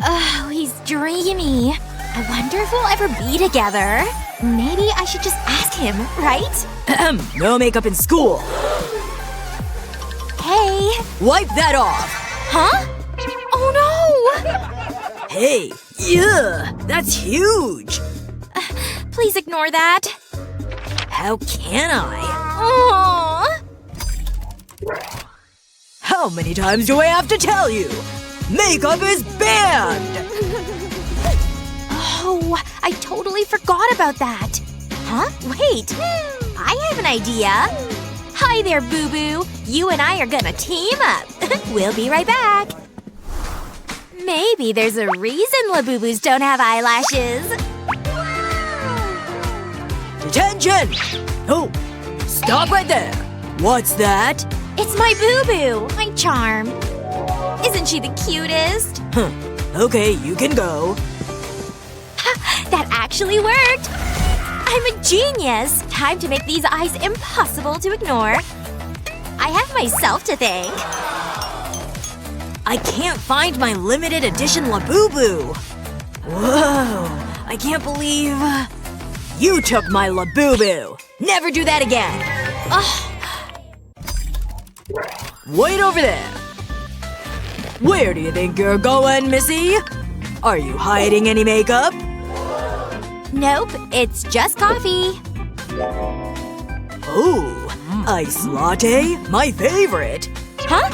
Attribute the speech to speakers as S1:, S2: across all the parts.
S1: Oh, he's dreamy. I wonder if we'll ever be together. Maybe I should just ask him, right?
S2: No makeup in school.
S1: Hey.
S2: Wipe that off.
S1: Huh? Oh no!
S2: Hey. Yeah, that's huge.
S1: Please ignore that.
S2: How can I?
S1: Aww.
S2: How many times do I have to tell you? Makeup is banned!
S1: Oh, I totally forgot about that. Huh? Wait. I have an idea. Hi there, Boo-Boo. You and I are gonna team up. We'll be right back. Maybe there's a reason Labubu's don't have eyelashes.
S2: Attention! Oh, stop right there. What's that?
S1: It's my Boo-Boo, my charm. Isn't she the cutest?
S2: Huh. Okay, you can go.
S1: That actually worked! I'm a genius! Time to make these eyes impossible to ignore. I have myself to thank.
S2: I can't find my limited edition Labubu. Whoa. I can't believe… You took my Labubu. Never do that again.
S1: Ugh.
S2: Wait over there. Where do you think you're going, Missy? Are you hiding any makeup?
S1: Nope, it's just coffee.
S2: Oh, iced latte? My favorite.
S1: Huh?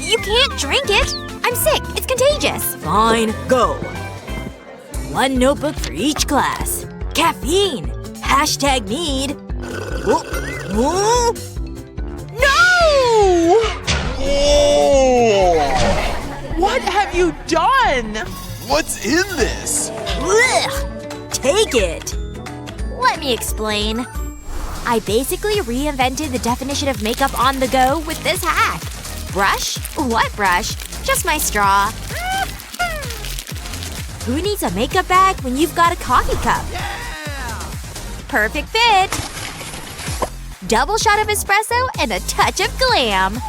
S1: You can't drink it! I'm sick. It's contagious.
S2: Fine, go. One notebook for each class. Caffeine. Hashtag need. Oh. Oh.
S1: No!
S3: What have you done?
S4: What's in this?
S2: Blech. Take it.
S1: Let me explain. I basically reinvented the definition of makeup on the go with this hack. Brush? What brush? Just my straw. Who needs a makeup bag when you've got a coffee cup? Perfect fit. Double shot of espresso and a touch of glam.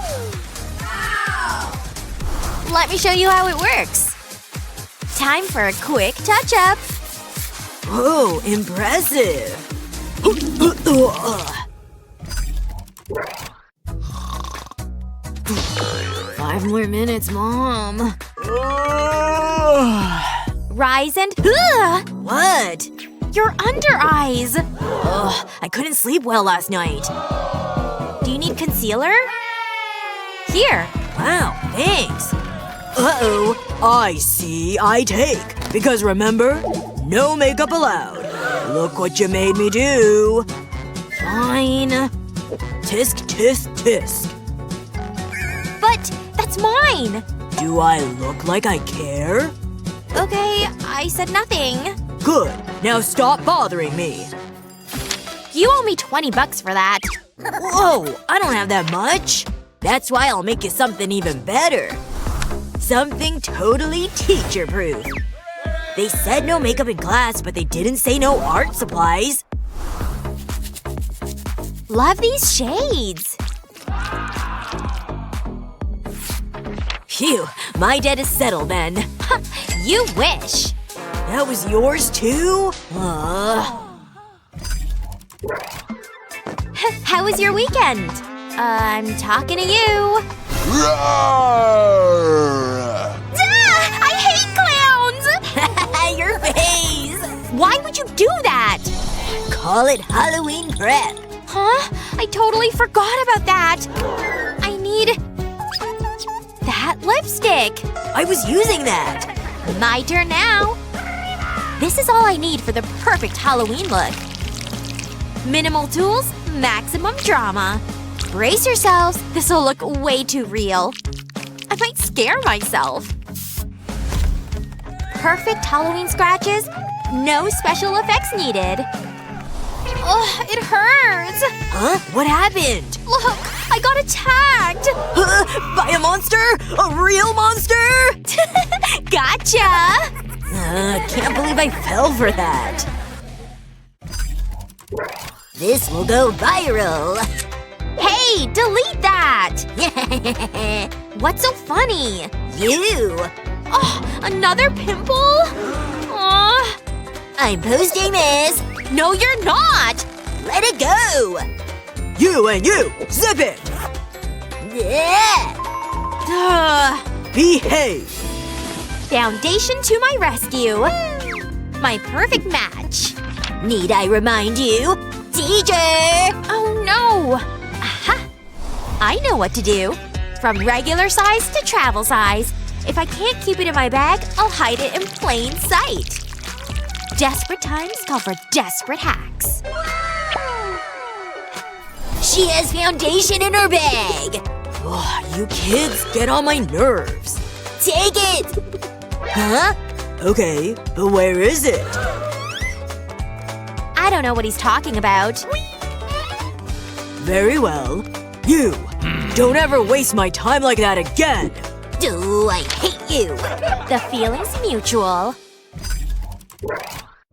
S1: Let me show you how it works. Time for a quick touch-up.
S2: Whoa, impressive. 5 more minutes, Mom.
S1: Rise and…
S2: What?
S1: Your under eyes!
S2: Ugh, I couldn't sleep well last night.
S1: Do you need concealer? Here.
S2: Wow, thanks. Uh-oh. I see, I take. Because remember? No makeup allowed. Look what you made me do. Fine. Tisk, tisk, tisk.
S1: But that's mine!
S2: Do I look like I care?
S1: Okay, I said nothing.
S2: Good. Now stop bothering me.
S1: You owe me $20 for that.
S2: Whoa, I don't have that much. That's why I'll make you something even better. Something totally teacher-proof. They said no makeup in class, but they didn't say no art supplies.
S1: Love these shades.
S2: Phew, my debt is settled then.
S1: You wish.
S2: That was yours too?
S1: How was your weekend? I'm talking to you. I hate clowns!
S2: Your face!
S1: Why would you do that?
S2: Call it Halloween prep.
S1: Huh? I totally forgot about that. I need… that lipstick.
S2: I was using that.
S1: My turn now. This is all I need for the perfect Halloween look. Minimal tools, maximum drama. Brace yourselves, this'll look way too real. I might scare myself. Perfect Halloween scratches, no special effects needed. Ugh, it hurts.
S2: Huh? What happened?
S1: Look, I got attacked.
S2: By a monster? A real monster?
S1: Gotcha!
S2: Can't believe I fell for that. This will go viral.
S1: Hey, delete that! What's so funny?
S2: You.
S1: Oh, Another pimple? Aw. I'm posting this. No, you're not! Let it go!
S2: You and you! Zip it!
S1: Yeah.
S2: Behave!
S1: Foundation to my rescue. My perfect match. Need I remind you? Teacher! Oh no! Aha! I know what to do. From regular size to travel size. If I can't keep it in my bag, I'll hide it in plain sight. Desperate times call for desperate hacks. She has foundation in her bag!
S2: Ugh, you kids get on my nerves.
S1: Take it! Huh?
S2: Okay, but where is it?
S1: I don't know what he's talking about.
S2: Very well. You! Don't ever waste my time like that again!
S1: Do I hate you? The feeling's mutual.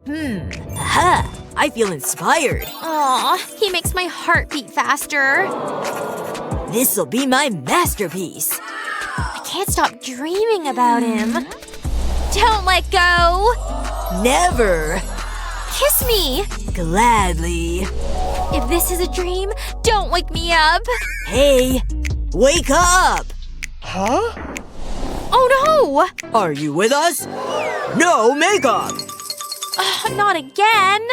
S2: Aha! I feel inspired.
S1: Aw, he makes my heart beat faster.
S2: This'll be my masterpiece.
S1: I can't stop dreaming about him. Don't let go!
S2: Never!
S1: Kiss me!
S2: Gladly.
S1: If this is a dream, don't wake me up!
S2: Hey! Wake up!
S4: Huh?
S1: Oh no!
S2: Are you with us? No makeup!
S1: Not again!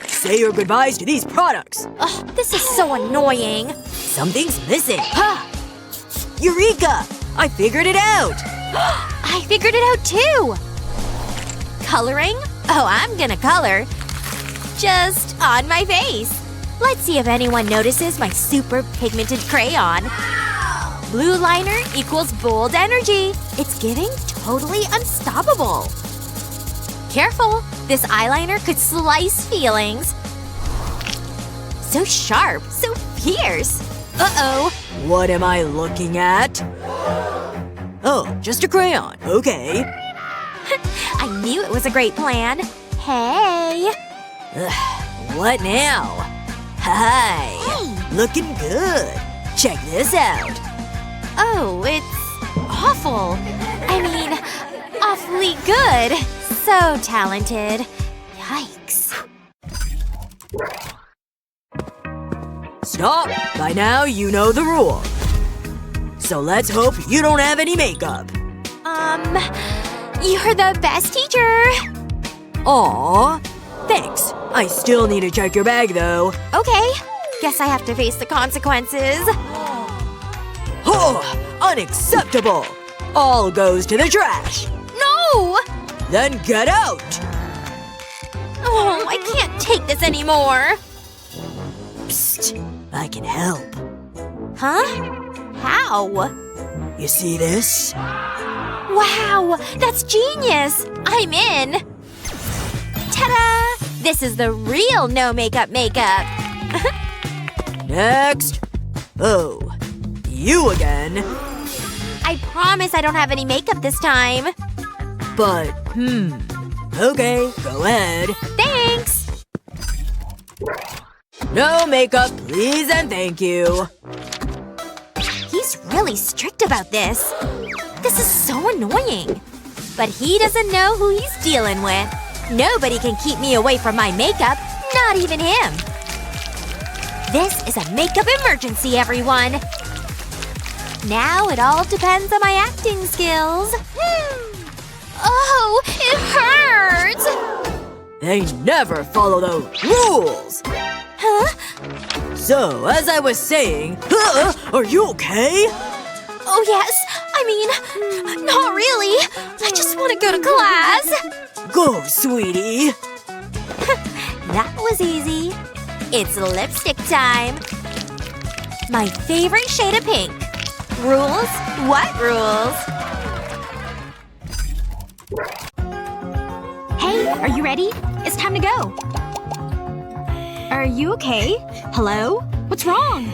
S2: Say your goodbyes to these products.
S1: Ugh, this is so annoying.
S2: Something's missing. Ha! Eureka! I figured it out!
S1: I figured it out too! Coloring? Oh, I'm gonna color. Just on my face. Let's see if anyone notices my super pigmented crayon. Blue liner equals bold energy. It's giving totally unstoppable. Careful! This eyeliner could slice feelings. So sharp, so fierce. Uh-oh.
S2: What am I looking at? Oh, just a crayon. Okay.
S1: I knew it was a great plan. Hey.
S2: What now? Hi. Looking good. Check this out.
S1: Oh, it's awful. I mean, awfully good. So talented. Yikes.
S2: Stop! By now, you know the rule. So let's hope you don't have any makeup.
S1: You're the best teacher.
S2: Aw. Thanks. I still need to check your bag, though.
S1: Okay. Guess I have to face the consequences.
S2: Oh! Unacceptable! All goes to the trash.
S1: No!
S2: Then get out!
S1: Oh, I can't take this anymore.
S2: Psst. I can help.
S1: Huh? How?
S2: You see this?
S1: Wow! That's genius! I'm in! Ta-da! This is the real no makeup makeup.
S2: Next. Oh. You again.
S1: I promise I don't have any makeup this time.
S2: But, Okay, go ahead.
S1: Thanks!
S2: No makeup, please and thank you.
S1: He's really strict about this. This is so annoying. But he doesn't know who he's dealing with. Nobody can keep me away from my makeup. Not even him. This is a makeup emergency, everyone. Now it all depends on my acting skills. Oh, it hurts!
S2: They never follow the rules!
S1: Huh?
S2: So, as I was saying… Are you okay?
S1: Oh yes. I mean, not really. I just want to go to class.
S2: Go, sweetie.
S1: That was easy. It's lipstick time. My favorite shade of pink. Rules? What rules?
S5: Hey, are you ready? It's time to go. Are you okay? Hello? What's wrong?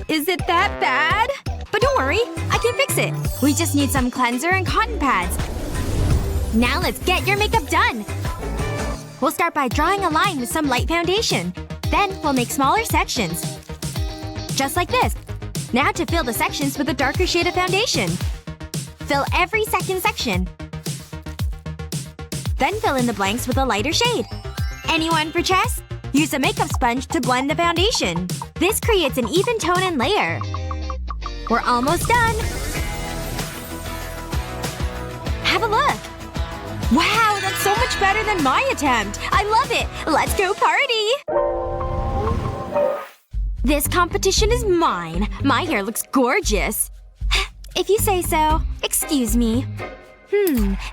S5: Is it that bad? But don't worry, I can fix it. We just need some cleanser and cotton pads. Now let's get your makeup done. We'll start by drawing a line with some light foundation. Then we'll make smaller sections. Just like this. Now to fill the sections with a darker shade of foundation. Fill every second section. Then fill in the blanks with a lighter shade. Anyone for chess? Use a makeup sponge to blend the foundation. This creates an even tone and layer. We're almost done. Have a look. Wow, that's so much better than my attempt. I love it. Let's go party! This competition is mine. My hair looks gorgeous. If you say so. Excuse me.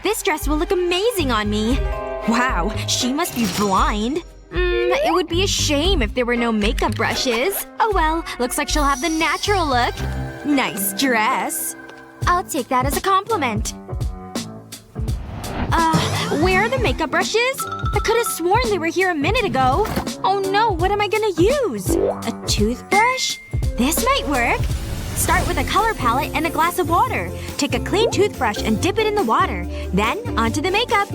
S5: This dress will look amazing on me. Wow, she must be blind. It would be a shame if there were no makeup brushes. Oh well, looks like she'll have the natural look. Nice dress. I'll take that as a compliment. Where are the makeup brushes? I could have sworn they were here a minute ago. Oh no, what am I gonna use? A toothbrush? This might work. Start with a color palette and a glass of water. Take a clean toothbrush and dip it in the water. Then, onto the makeup.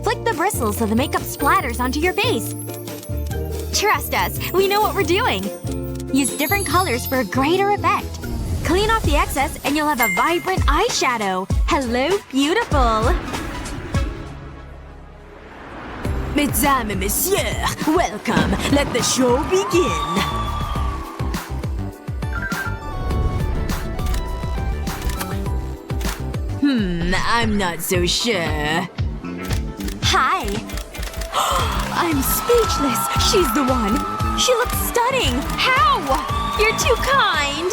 S5: Flick the bristles so the makeup splatters onto your face. Trust us, we know what we're doing. Use different colors for a greater effect. Clean off the excess and you'll have a vibrant eyeshadow. Hello, beautiful.
S2: Mesdames et messieurs, welcome. Let the show begin. I'm not so sure.
S5: Hi. I'm speechless. She's the one. She looks stunning. How? You're too kind.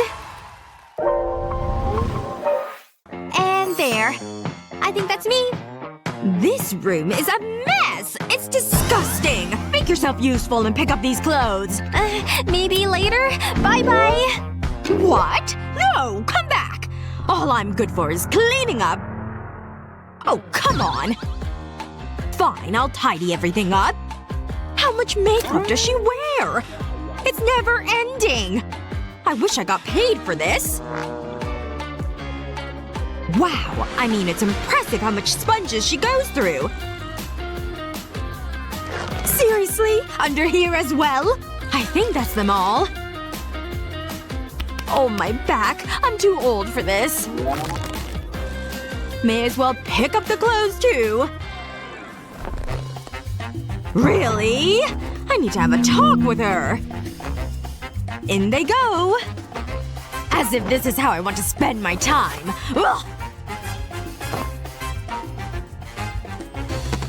S5: And there. I think that's me. This room is a mess! It's disgusting! Make yourself useful and pick up these clothes. Maybe later? Bye-bye. What? No! Come back! All I'm good for is cleaning up. Oh, come on. Fine, I'll tidy everything up. How much makeup does she wear? It's never ending. I wish I got paid for this. Wow, I mean it's impressive how much sponges she goes through. Seriously? Under here as well? I think that's them all. Oh, my back. I'm too old for this. May as well pick up the clothes, too. Really? I need to have a talk with her. In they go. As if this is how I want to spend my time. Ugh.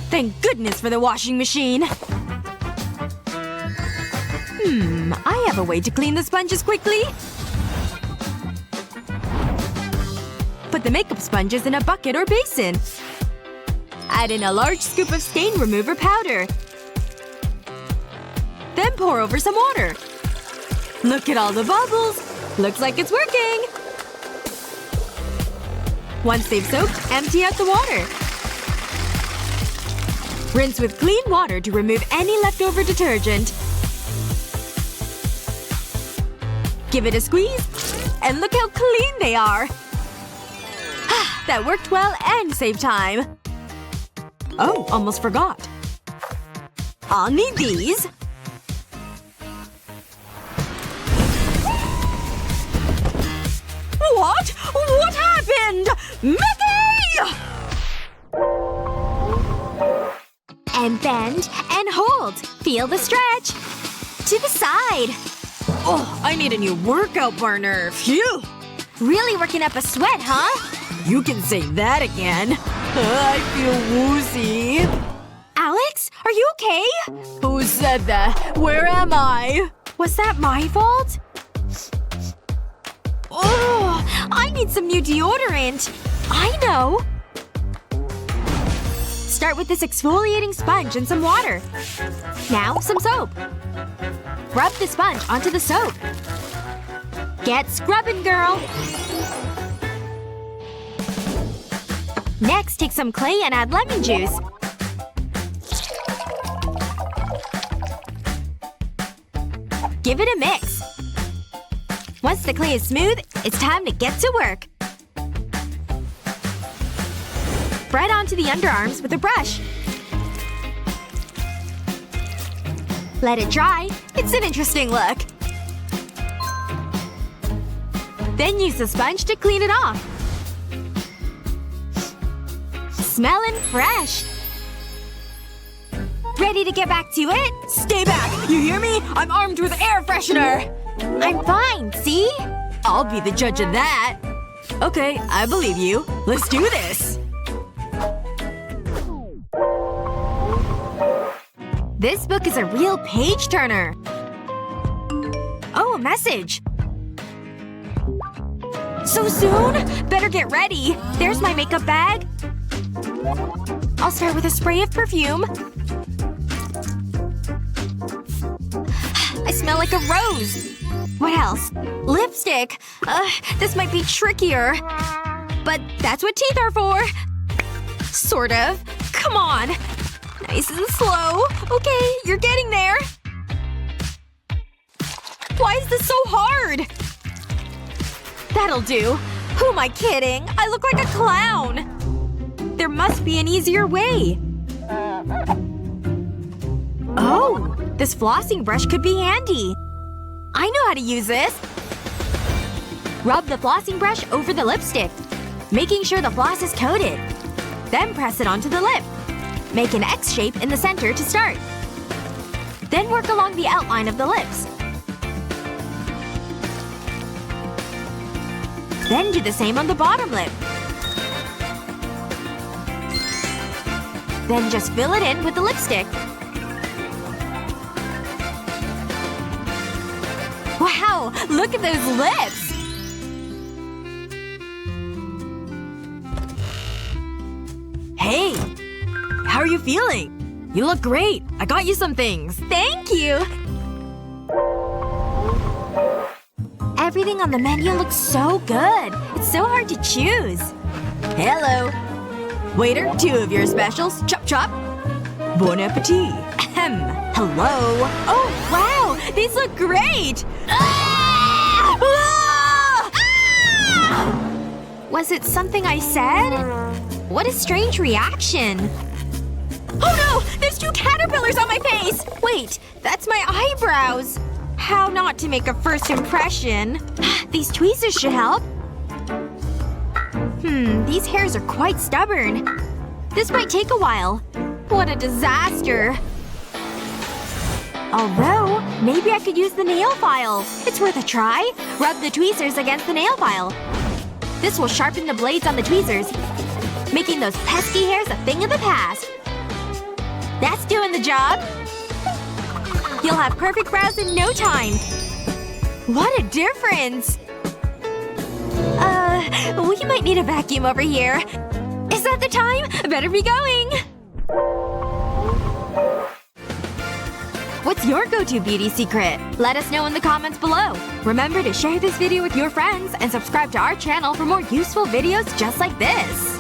S5: Thank goodness for the washing machine. I have a way to clean the sponges quickly. Put the makeup sponges in a bucket or basin. Add in a large scoop of stain remover powder. Then pour over some water. Look at all the bubbles. Looks like it's working. Once they've soaked, empty out the water. Rinse with clean water to remove any leftover detergent. Give it a squeeze. And look how clean they are. That worked well and saved time. Oh, almost forgot. I'll need these. What? What happened? Mickey! And bend and hold. Feel the stretch. To the side. Oh, I need a new workout partner. Phew! Really working up a sweat, huh?
S2: You can say that again. I feel woozy.
S5: Alex? Are you okay?
S2: Who said that? Where am I?
S5: Was that my fault? Oh, I need some new deodorant. I know. Start with this exfoliating sponge and some water. Now, some soap. Rub the sponge onto the soap. Get scrubbing, girl! Next, take some clay and add lemon juice. Give it a mix. Once the clay is smooth, it's time to get to work. Spread onto the underarms with a brush. Let it dry. It's an interesting look. Then use the sponge to clean it off. Smelling fresh. Ready to get back to it?
S2: Stay back! You hear me? I'm armed with air freshener!
S5: I'm fine, see?
S2: I'll be the judge of that. Okay, I believe you. Let's do this!
S5: This book is a real page-turner. Oh, a message. So soon? Better get ready. There's my makeup bag. I'll start with a spray of perfume. I smell like a rose. What else? Lipstick. This might be trickier. But that's what teeth are for. Sort of. Come on. Nice and slow. Okay, you're getting there. Why is this so hard? That'll do. Who am I kidding? I look like a clown. There must be an easier way. Oh, this flossing brush could be handy. I know how to use this. Rub the flossing brush over the lipstick, making sure the floss is coated. Then press it onto the lip. Make an X shape in the center to start. Then work along the outline of the lips. Then do the same on the bottom lip. Then just fill it in with the lipstick. Wow! Look at those lips!
S2: Hey! How are you feeling? You look great. I got you some things.
S5: Thank you! Everything on the menu looks so good. It's so hard to choose.
S2: Hello. Waiter, 2 of your specials. Chop chop. Bon appetit. Ahem. Hello.
S5: Oh, wow! These look great! Was it something I said? What a strange reaction. Oh no! There's 2 caterpillars on my face! Wait, that's my eyebrows. How not to make a first impression. These tweezers should help. These hairs are quite stubborn. This might take a while. What a disaster. Although, maybe I could use the nail file. It's worth a try. Rub the tweezers against the nail file. This will sharpen the blades on the tweezers, making those pesky hairs a thing of the past. That's doing the job. You'll have perfect brows in no time. What a difference! We might need a vacuum over here. Is that the time? Better be going! What's your go-to beauty secret? Let us know in the comments below. Remember to share this video with your friends and subscribe to our channel for more useful videos just like this.